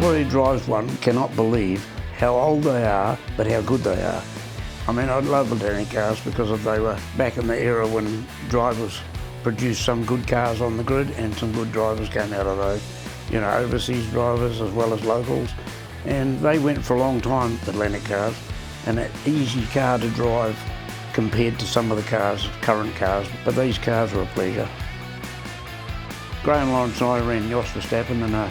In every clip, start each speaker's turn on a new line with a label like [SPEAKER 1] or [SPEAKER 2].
[SPEAKER 1] Anybody who drives one cannot believe how old they are, but how good they are. I mean, I love Atlantic cars because they were back in the era when drivers produced some good cars on the grid and some good drivers came out of those. You know, overseas drivers as well as locals. And they went for a long time, Atlantic cars, and an easy car to drive compared to some of the cars, current cars, but these cars were a pleasure. Graham Lawrence and I ran Jos Verstappen in a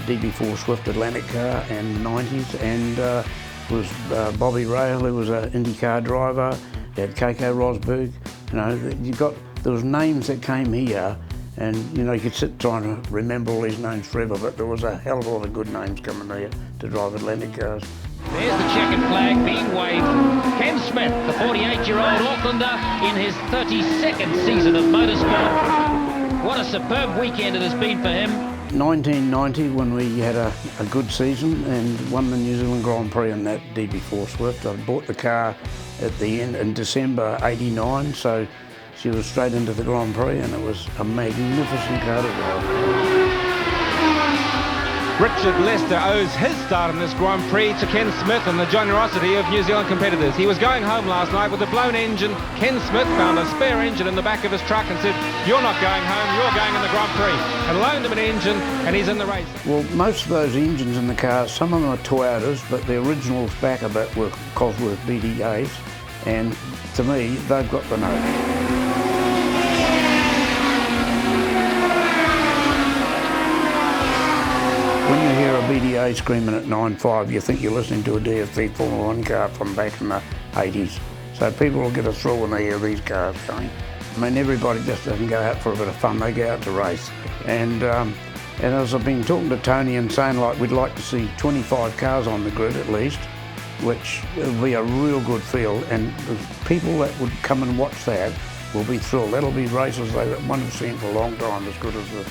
[SPEAKER 1] DB4 Swift Atlantic car in the 90s, and was Bobby Rahal, who was an IndyCar driver. You had Keiko Rosberg. You know, there was names that came here, and you know, you could sit trying to remember all these names forever, but there was a hell of a lot of good names coming here to drive Atlantic cars.
[SPEAKER 2] There's the checkered flag being waved. Ken Smith, the 48-year-old Aucklander, in his 32nd season of motorsport. What a superb weekend it has been for him.
[SPEAKER 1] 1990, when we had a good season and won the New Zealand Grand Prix in that DB4 Swift. I bought the car at the end in December '89, so she was straight into the Grand Prix, and it was a magnificent car to drive.
[SPEAKER 3] Richard Lester owes his start in this Grand Prix to Ken Smith and the generosity of New Zealand competitors. He was going home last night with a blown engine. Ken Smith found a spare engine in the back of his truck and said, "You're not going home, you're going in the Grand Prix," and loaned him an engine, and he's in the race.
[SPEAKER 1] Well, most of those engines in the car, some of them are Toyotas, but the originals back a bit were Cosworth BD8s, and to me, they've got the note. When you hear a BDA screaming at 9.5, you think you're listening to a DFV Formula 1 car from back in the 80s. So people will get a thrill when they hear these cars going. I mean, everybody just doesn't go out for a bit of fun, they go out to race. And as I've been talking to Tony and saying, like, we'd like to see 25 cars on the grid at least, which will be a real good field, and the people that would come and watch that will be thrilled. That'll be races they won't have seen for a long time, as good as the